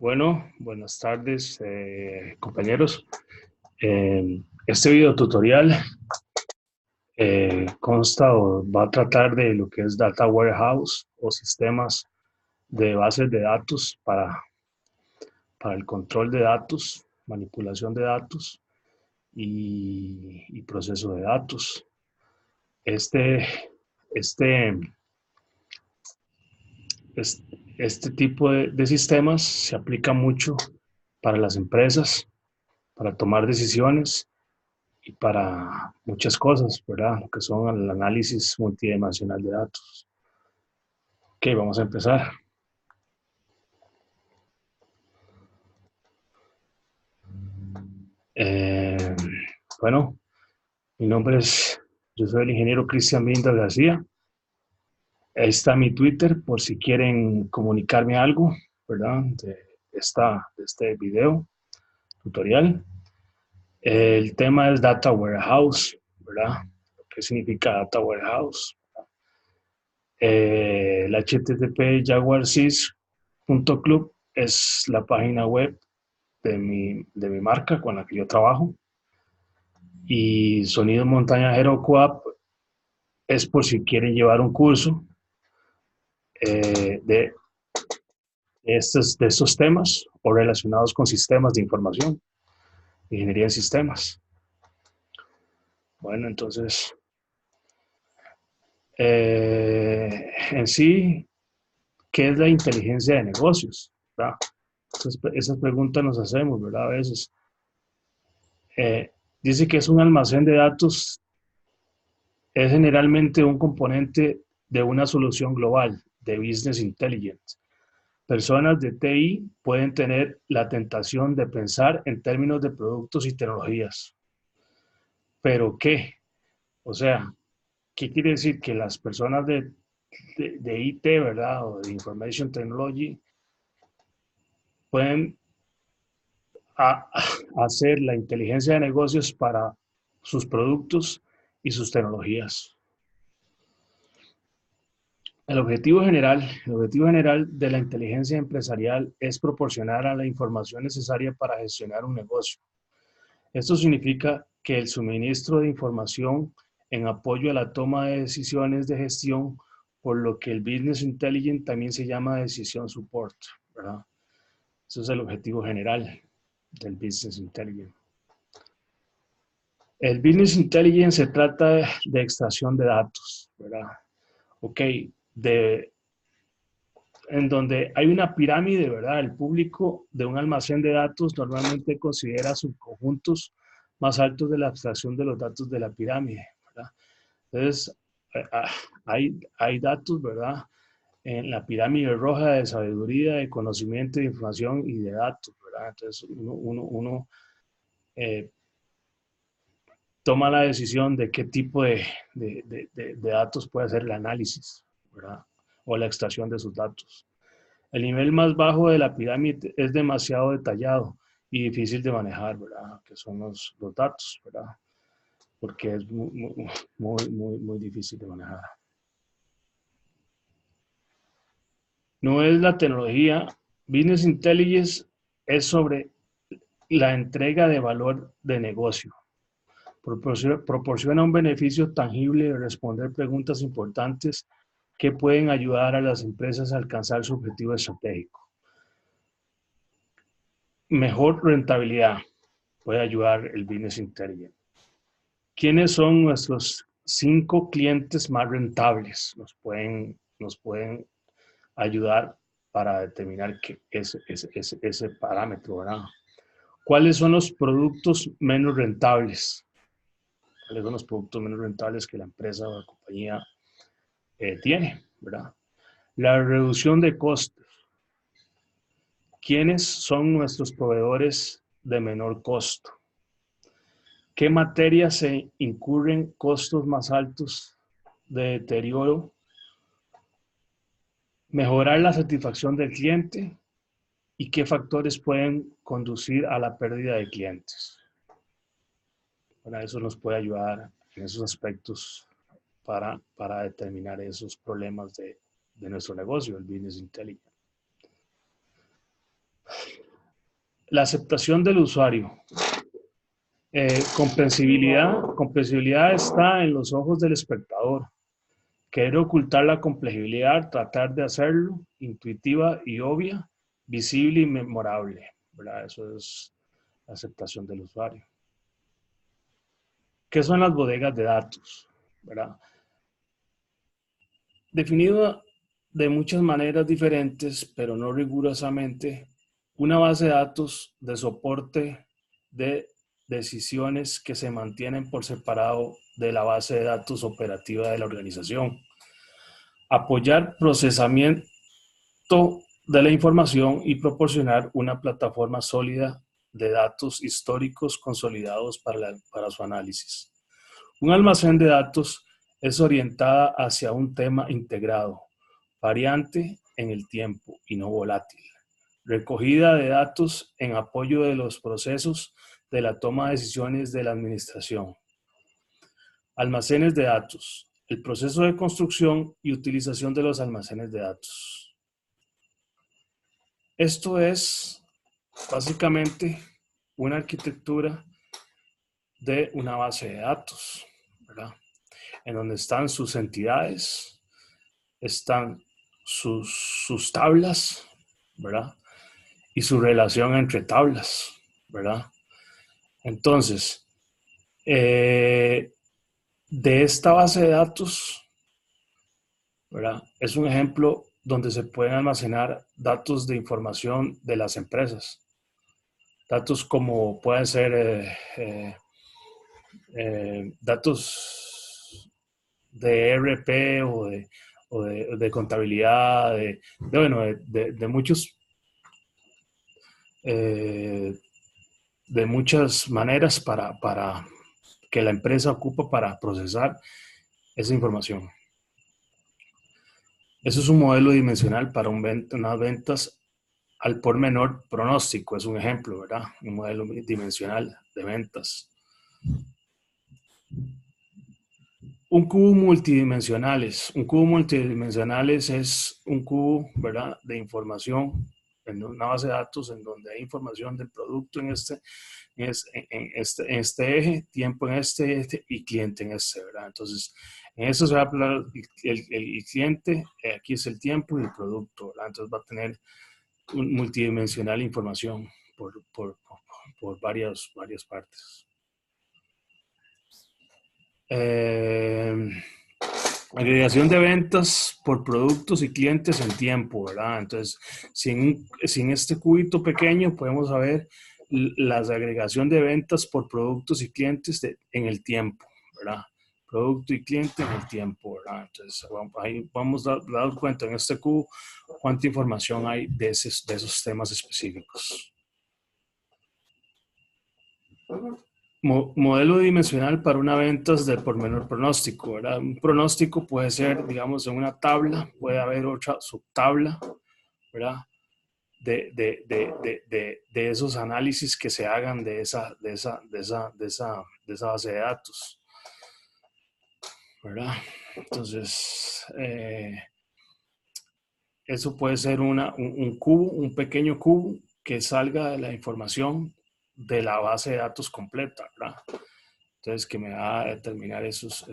Bueno, buenas tardes, compañeros. Este video tutorial consta o va a tratar de lo que es Data Warehouse o sistemas de bases de datos para el control de datos, manipulación de datos y proceso de datos. Este, este, es- este tipo de sistemas se aplica mucho para las empresas, para tomar decisiones y para muchas cosas, ¿verdad? Lo que son el análisis multidimensional de datos. Ok, vamos a empezar. Eh, bueno, yo soy el ingeniero Cristian Vinda García. Ahí está mi Twitter por si quieren comunicarme algo, ¿verdad? De este video tutorial. El tema es Data Warehouse, ¿verdad? ¿Qué significa Data Warehouse? El HTTP jaguarsys.club es la página web de mi marca con la que yo trabajo. Y Sonido Montañajero Coop es por si quieren llevar un curso de estos temas o relacionados con sistemas de información, ingeniería en sistemas. Bueno, entonces, en sí, ¿qué es la inteligencia de negocios? ¿Verdad? Esas preguntas nos hacemos, ¿verdad? A veces. Eh, Dice que es un almacén de datos, es generalmente un componente de una solución global de Business Intelligence. Personas de TI pueden tener la tentación de pensar en términos de productos y tecnologías. ¿Pero qué? O sea, ¿qué quiere decir? Que las personas de IT, ¿verdad? O de Information Technology pueden hacer la inteligencia de negocios para sus productos y sus tecnologías. El objetivo general de la inteligencia empresarial es proporcionar a la información necesaria para gestionar un negocio. Esto significa que el suministro de información en apoyo a la toma de decisiones de gestión, por lo que el Business Intelligence también se llama Decision Support, ¿verdad? Eso es el objetivo general del Business Intelligence. El Business Intelligence se trata de extracción de datos, ¿verdad? Ok, de en donde hay una pirámide, ¿verdad? El público de un almacén de datos normalmente considera subconjuntos más altos de la abstracción de los datos de la pirámide, ¿verdad? Entonces, hay datos, ¿verdad? En la pirámide roja de sabiduría, de conocimiento, de información y de datos, ¿verdad? Entonces, uno eh, toma la decisión de qué tipo de datos puede hacer el análisis, ¿verdad? O la extracción de sus datos. El nivel más bajo de la pirámide es demasiado detallado y difícil de manejar, ¿verdad? Que son los datos, ¿verdad? Porque es muy difícil de manejar. No es la tecnología. Business Intelligence es sobre la entrega de valor de negocio. Proporciona un beneficio tangible de responder preguntas importantes que pueden ayudar a las empresas a alcanzar su objetivo estratégico. Mejor rentabilidad puede ayudar el Business Intelligence. ¿Quiénes son nuestros 5 clientes más rentables? Nos pueden ayudar para determinar ese parámetro, ¿verdad? ¿Cuáles son los productos menos rentables? ¿Cuáles son los productos menos rentables que la empresa o la compañía tiene, ¿verdad? La reducción de costos. ¿Quiénes son nuestros proveedores de menor costo? ¿Qué materias se incurren costos más altos de deterioro? Mejorar la satisfacción del cliente y qué factores pueden conducir a la pérdida de clientes. Para eso nos puede ayudar en esos aspectos para determinar esos problemas de nuestro negocio, el Business Intelligence. La aceptación del usuario. Comprensibilidad está en los ojos del espectador. Querer ocultar la complejidad, tratar de hacerlo intuitiva y obvia, visible y memorable, ¿verdad? Eso es la aceptación del usuario. ¿Qué son las bodegas de datos? ¿Verdad? Definido de muchas maneras diferentes, pero no rigurosamente, una base de datos de soporte de decisiones que se mantienen por separado de la base de datos operativa de la organización. Apoyar procesamiento de la información y proporcionar una plataforma sólida de datos históricos consolidados para su análisis. Un almacén de datos es orientada hacia un tema integrado, variante en el tiempo y no volátil. Recogida de datos en apoyo de los procesos de la toma de decisiones de la administración. Almacenes de datos. El proceso de construcción y utilización de los almacenes de datos. Esto es básicamente una arquitectura de una base de datos, ¿verdad? En donde están sus entidades, están sus tablas, ¿verdad? Y su relación entre tablas, ¿verdad? Entonces, de esta base de datos, ¿verdad? Es un ejemplo donde se pueden almacenar datos de información de las empresas. Datos como pueden ser datos de ERP o de contabilidad, de muchos, de muchas maneras para que la empresa ocupa para procesar esa información. Eso es un modelo dimensional para unas ventas al por menor pronóstico, es un ejemplo, ¿verdad? Un modelo dimensional de ventas. Un cubo multidimensionales. Un cubo multidimensionales es un cubo, ¿verdad?, de información en una base de datos en donde hay información del producto en este eje, tiempo en este y cliente en este, ¿verdad? Entonces, en eso se va a hablar el cliente, aquí es el tiempo y el producto, ¿verdad? Entonces va a tener un multidimensional información por varias partes. Agregación de ventas por productos y clientes en tiempo, ¿verdad? Entonces, sin este cubito pequeño podemos saber la agregación de ventas por productos y clientes en el tiempo, ¿verdad? Producto y cliente en el tiempo, ¿verdad? Entonces, ahí vamos a dar cuenta en este cubo cuánta información hay de esos temas específicos. Modelo dimensional para una ventas de por menor pronóstico, ¿verdad? Un pronóstico puede ser, digamos, en una tabla, puede haber otra subtabla, ¿verdad? De esos análisis que se hagan de esa base de datos, ¿verdad? Entonces, eso puede ser un cubo, un pequeño cubo que salga de la información de la base de datos completa, ¿verdad? Entonces, que me va a determinar esos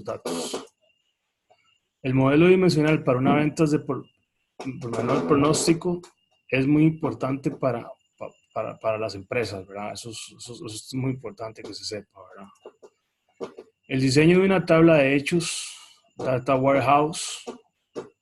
datos. El modelo dimensional para una venta de por menor pronóstico es muy importante para las empresas, ¿verdad? Eso es muy importante que se sepa, ¿verdad? El diseño de una tabla de hechos, Data Warehouse,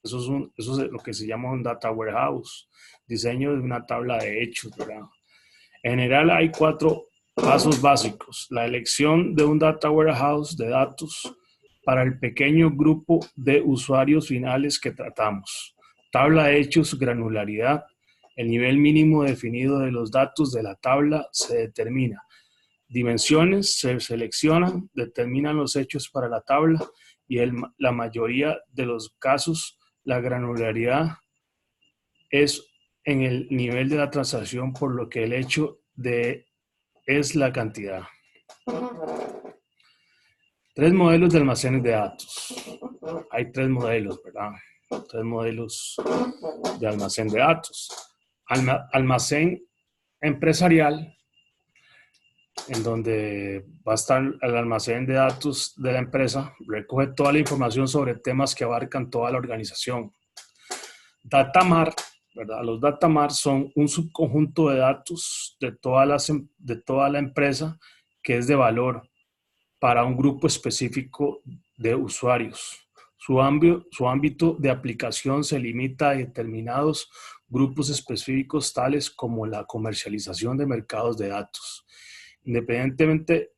eso es lo que se llama un Data Warehouse, diseño de una tabla de hechos, ¿verdad? En general hay 4 pasos básicos. La elección de un Data Warehouse de datos para el pequeño grupo de usuarios finales que tratamos. Tabla de hechos, granularidad. El nivel mínimo definido de los datos de la tabla se determina. Dimensiones se seleccionan, determinan los hechos para la tabla y la mayoría de los casos la granularidad es en el nivel de la transacción, por lo que el hecho es la cantidad. 3 modelos de almacenes de datos. Hay 3 modelos, ¿verdad? 3 modelos de almacén de datos. Almacén empresarial, en donde va a estar el almacén de datos de la empresa, recoge toda la información sobre temas que abarcan toda la organización. Datamar, ¿verdad? Los datamar son un subconjunto de datos de toda la empresa que es de valor para un grupo específico de usuarios. Su ámbito de aplicación se limita a determinados grupos específicos tales como la comercialización de mercados de datos, independiente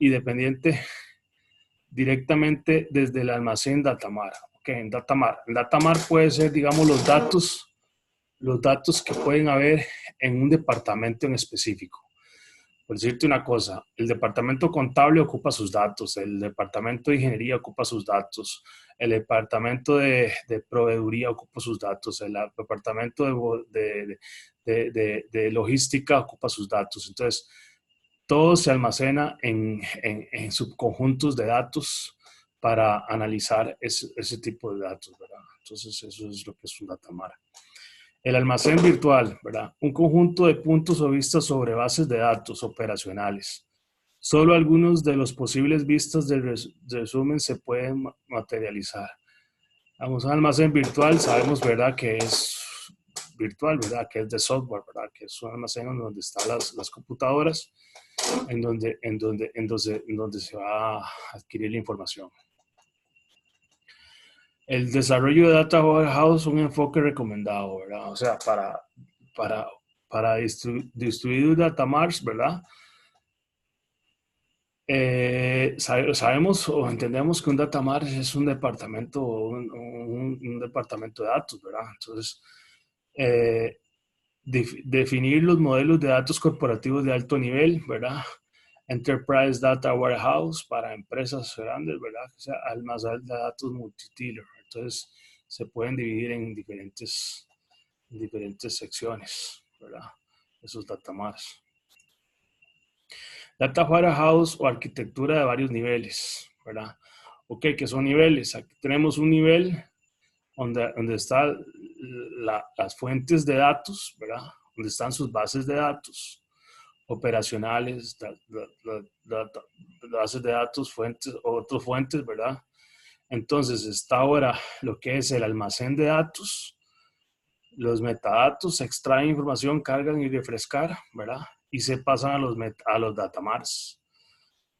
directamente desde el almacén Datamar. Okay, en Datamar puede ser, digamos, los datos que pueden haber en un departamento en específico. Por decirte una cosa, el departamento contable ocupa sus datos, el departamento de ingeniería ocupa sus datos, el departamento de proveeduría ocupa sus datos, el departamento de logística ocupa sus datos. Entonces, todo se almacena en subconjuntos de datos para analizar ese tipo de datos, ¿verdad? Entonces, eso es lo que es un datamar. El almacén virtual, ¿verdad? Un conjunto de puntos o vistas sobre bases de datos operacionales. Solo algunos de los posibles vistas del resumen se pueden materializar. Vamos a un almacén virtual, sabemos, ¿verdad?, que es virtual, ¿verdad?, que es de software, ¿verdad?, que es un almacén donde están las computadoras, en donde se va a adquirir la información. El desarrollo de Data Warehouse es un enfoque recomendado, ¿verdad? O sea, para distribuir datamars, ¿verdad? Sabemos o entendemos que un datamar es un departamento, un departamento de datos, ¿verdad? Entonces, definir los modelos de datos corporativos de alto nivel, ¿verdad? Enterprise Data Warehouse para empresas grandes, ¿verdad? O sea, almacén de datos multitiller. Entonces, se pueden dividir en diferentes secciones, ¿verdad? Esos datamars. Data Warehouse o arquitectura de varios niveles, ¿verdad? Ok, ¿qué son niveles? Aquí tenemos un nivel donde están las fuentes de datos, ¿verdad? Donde están sus bases de datos operacionales, bases de datos, fuentes, otras fuentes, ¿verdad? Entonces está ahora lo que es el almacén de datos, los metadatos, se extraen información, cargan y refrescar, ¿verdad? Y se pasan a los datamars.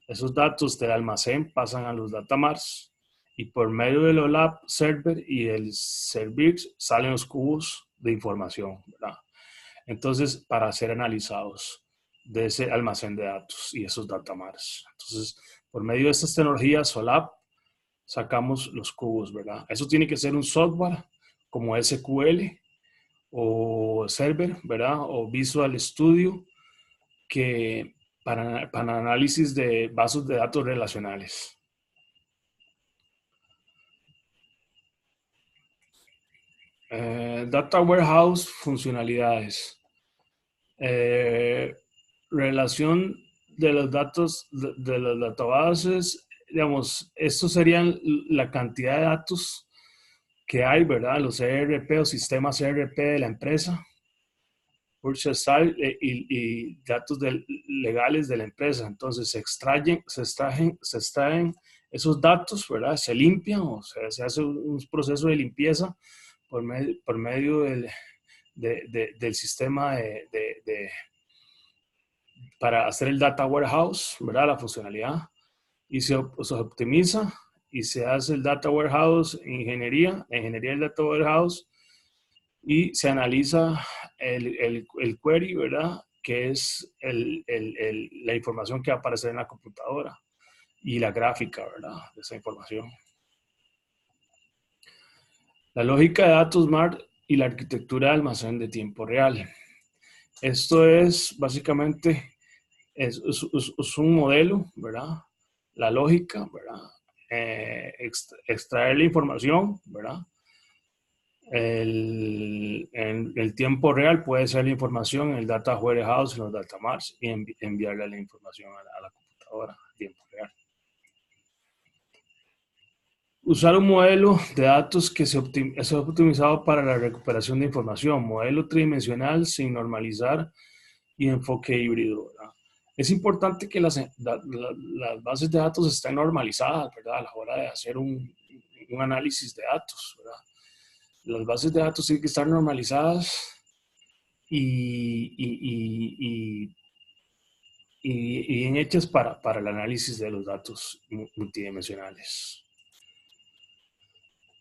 Esos datos del almacén pasan a los datamars y por medio del OLAP server y el servir salen los cubos de información, ¿verdad? Entonces, para ser analizados de ese almacén de datos y esos datamars. Entonces, por medio de estas tecnologías OLAP, sacamos los cubos, ¿verdad? Eso tiene que ser un software como SQL o Server, ¿verdad? O Visual Studio, que para análisis de bases de datos relacionales. Data Warehouse, funcionalidades. Relación de los datos, de las databases, digamos, estos serían la cantidad de datos que hay, ¿verdad? Los ERP o sistemas ERP de la empresa, y datos legales de la empresa. Entonces se extraen esos datos, ¿verdad? Se limpian o se hace un proceso de limpieza por medio del sistema para hacer el data warehouse, ¿verdad? La funcionalidad. Y se optimiza y se hace el data warehouse ingeniería del data warehouse, y se analiza el query, ¿verdad? Que es la información que va a aparecer en la computadora y la gráfica, ¿verdad? De esa información. La lógica de datos SMART y la arquitectura de almacén de tiempo real. Esto es básicamente es un modelo, ¿verdad? La lógica, ¿verdad? Extraer la información, ¿verdad? El tiempo real puede ser la información en el data warehouse, en los datamars, y enviarle la información a la computadora en tiempo real. Usar un modelo de datos que sea optimizado para la recuperación de información. Modelo tridimensional sin normalizar y enfoque híbrido, ¿verdad? Es importante que las bases de datos estén normalizadas, ¿verdad? A la hora de hacer un análisis de datos, ¿verdad? Las bases de datos tienen que estar normalizadas y bien hechas para el análisis de los datos multidimensionales.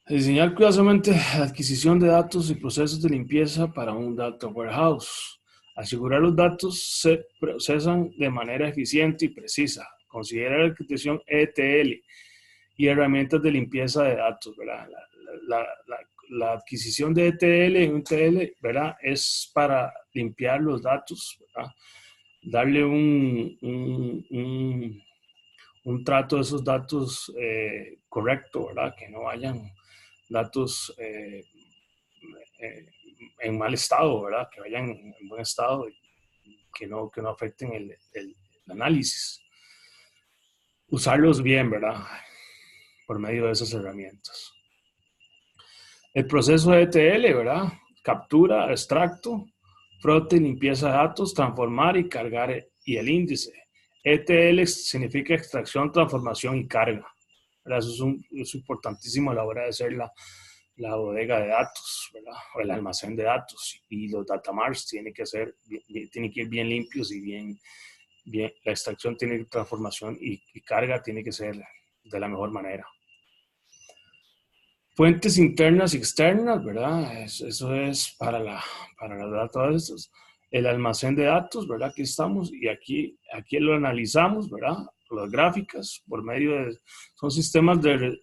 Diseñar cuidadosamente la adquisición de datos y procesos de limpieza para un data warehouse. Asegurar los datos se procesan de manera eficiente y precisa. Considera la arquitectura ETL y herramientas de limpieza de datos, ¿verdad? La adquisición de ETL en un TL, ¿verdad? Es para limpiar los datos, ¿verdad? Darle un trato de esos datos correcto, ¿verdad? Que no vayan datos en mal estado, ¿verdad? Que vayan en buen estado y que no afecten el análisis. Usarlos bien, ¿verdad? Por medio de esas herramientas. El proceso de ETL, ¿verdad? Captura, extracto, frote, limpieza de datos, transformar y cargar y el índice. ETL significa extracción, transformación y carga. ¿Verdad? Eso es importantísimo a la hora de hacer la bodega de datos, ¿verdad? O el almacén de datos. Y los data marts tienen que ir bien limpios y bien, la extracción tiene transformación y carga tiene que ser de la mejor manera. Fuentes internas y externas, ¿verdad? Eso es para los datos. El almacén de datos, ¿verdad? Aquí estamos y aquí lo analizamos, ¿verdad? Las gráficas por medio son sistemas de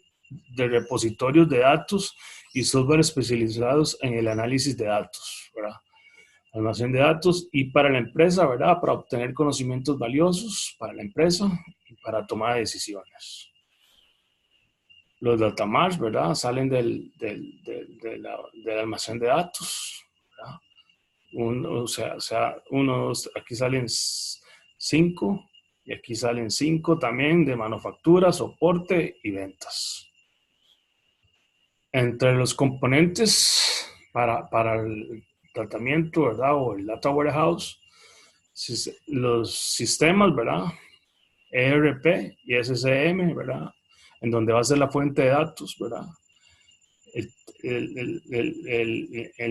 repositorios de datos y software especializados en el análisis de datos, ¿verdad? Almacén de datos y para la empresa, ¿verdad? Para obtener conocimientos valiosos para la empresa y para tomar decisiones. Los datamars, ¿verdad? Salen del almacén de datos, ¿verdad? Aquí salen 5 y aquí salen 5 también de manufactura, soporte y ventas. Entre los componentes para el tratamiento, ¿verdad? O el data warehouse, los sistemas, ¿verdad? ERP y SCM, ¿verdad? En donde va a ser la fuente de datos, ¿verdad? El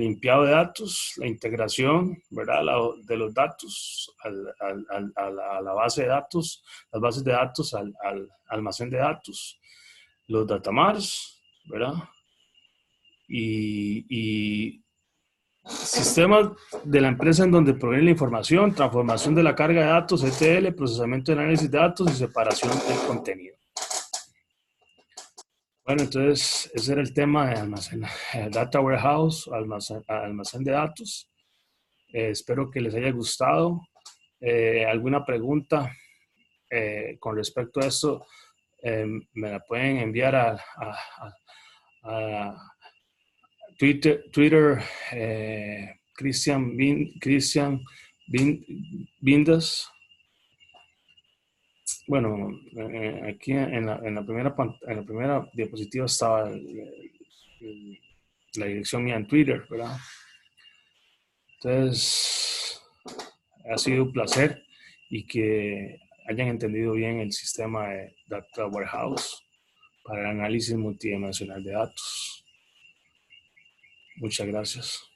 limpiado de datos, la integración, ¿verdad? De los datos a la base de datos, las bases de datos al almacén de datos, los datamars, ¿verdad? Y sistemas de la empresa en donde proviene la información, transformación de la carga de datos, ETL, procesamiento de análisis de datos y separación del contenido. Bueno, entonces ese era el tema de almacén, data warehouse, almacén de datos. Espero que les haya gustado. ¿Alguna pregunta con respecto a esto? Me la pueden enviar a Twitter Cristian Vindas. Bueno, aquí en la primera diapositiva estaba la dirección mía en Twitter, ¿verdad? Entonces, ha sido un placer y que hayan entendido bien el sistema de Data Warehouse para el análisis multidimensional de datos. Muchas gracias.